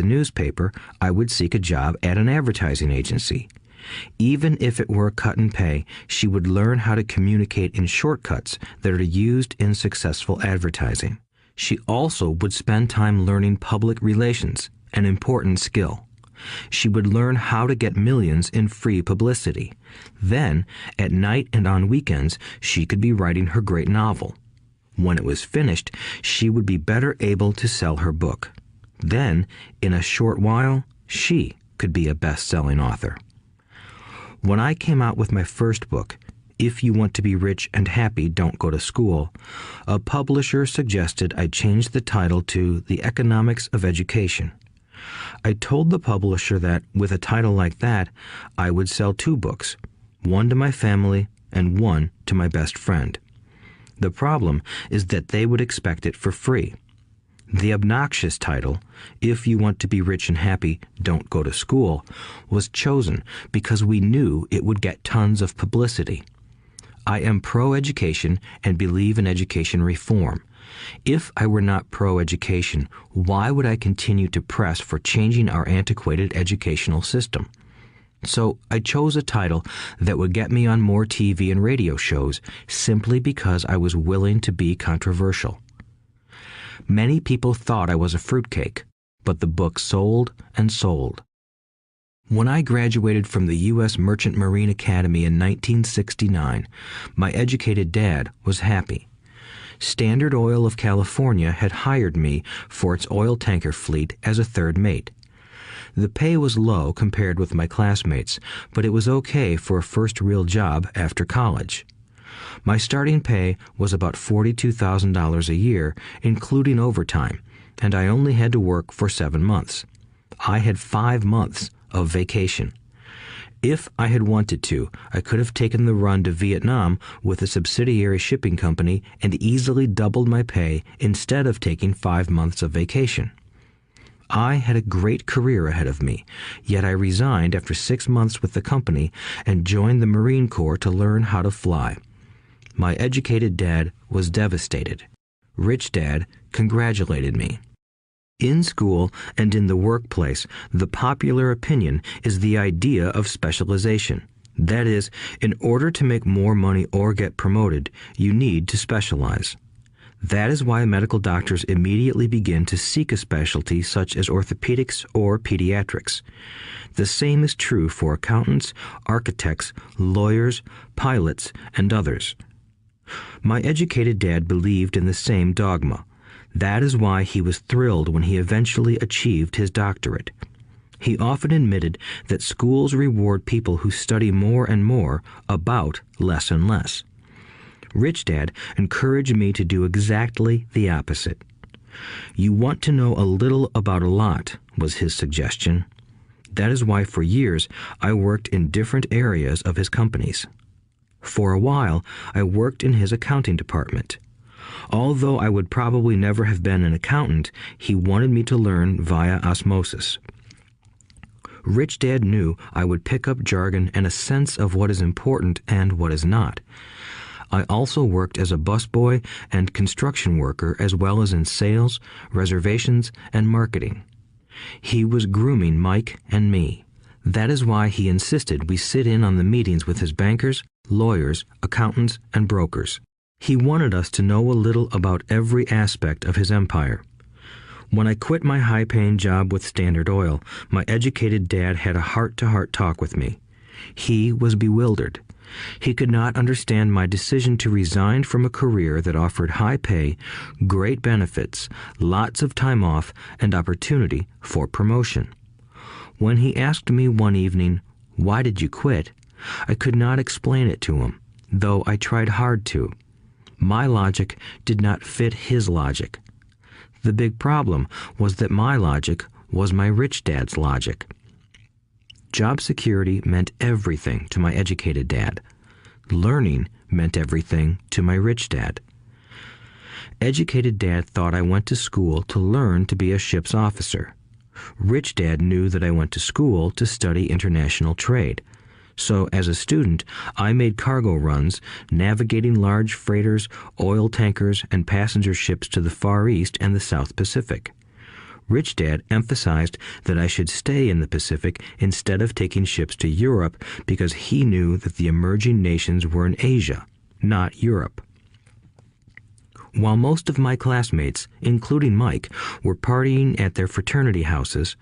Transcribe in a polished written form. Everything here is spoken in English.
the newspaper, I would seek a job at an advertising agency. Even if it were cut and pay, she would learn how to communicate in shortcuts that are used in successful advertising. She also would spend time learning public relations, an important skill. She would learn how to get millions in free publicity. Then, at night and on weekends, she could be writing her great novel. When it was finished, she would be better able to sell her book. Then, in a short while, she could be a best-selling author. When I came out with my first book, If You Want to Be Rich and Happy, Don't Go to School, a publisher suggested I change the title to The Economics of Education. I told the publisher that, with a title like that, I would sell 2 books, one to my family and one to my best friend. The problem is that they would expect it for free. The obnoxious title, If You Want to Be Rich and Happy, Don't Go to School, was chosen because we knew it would get tons of publicity. I am pro-education and believe in education reform. If I were not pro-education, why would I continue to press for changing our antiquated educational system? So I chose a title that would get me on more TV and radio shows simply because I was willing to be controversial. Many people thought I was a fruitcake, but the book sold and sold. When I graduated from the U.S. Merchant Marine Academy in 1969, my educated dad was happy. Standard Oil of California had hired me for its oil tanker fleet as a third mate. The pay was low compared with my classmates, but it was okay for a first real job after college. My starting pay was about $42,000 a year, including overtime, and I only had to work for 7 months. I had 5 months of vacation. If I had wanted to, I could have taken the run to Vietnam with a subsidiary shipping company and easily doubled my pay instead of taking 5 months of vacation. I had a great career ahead of me, yet I resigned after 6 months with the company and joined the Marine Corps to learn how to fly. My educated dad was devastated. Rich Dad congratulated me. In school and in the workplace, the popular opinion is the idea of specialization. That is, in order to make more money or get promoted, you need to specialize. That is why medical doctors immediately begin to seek a specialty such as orthopedics or pediatrics. The same is true for accountants, architects, lawyers, pilots, and others. My educated dad believed in the same dogma. That is why he was thrilled when he eventually achieved his doctorate. He often admitted that schools reward people who study more and more about less and less. Rich Dad encouraged me to do exactly the opposite. You want to know a little about a lot, was his suggestion. That is why for years I worked in different areas of his companies. For a while, I worked in his accounting department. Although I would probably never have been an accountant, he wanted me to learn via osmosis. Rich Dad knew I would pick up jargon and a sense of what is important and what is not. I also worked as a busboy and construction worker as well as in sales, reservations, and marketing. He was grooming Mike and me. That is why he insisted we sit in on the meetings with his bankers, lawyers, accountants, and brokers. He wanted us to know a little about every aspect of his empire. When I quit my high-paying job with Standard Oil, my educated dad had a heart-to-heart talk with me. He was bewildered. He could not understand my decision to resign from a career that offered high pay, great benefits, lots of time off, and opportunity for promotion. When he asked me one evening, "Why did you quit?" I could not explain it to him, though I tried hard to. My logic did not fit his logic. The big problem was that my logic was my rich dad's logic. Job security meant everything to my educated dad. Learning meant everything to my rich dad. Educated dad thought I went to school to learn to be a ship's officer. Rich Dad knew that I went to school to study international trade. So as a student, I made cargo runs, navigating large freighters, oil tankers, and passenger ships to the Far East and the South Pacific. Rich Dad emphasized that I should stay in the Pacific instead of taking ships to Europe because he knew that the emerging nations were in Asia, not Europe. While most of my classmates, including Mike, were partying at their fraternity houses,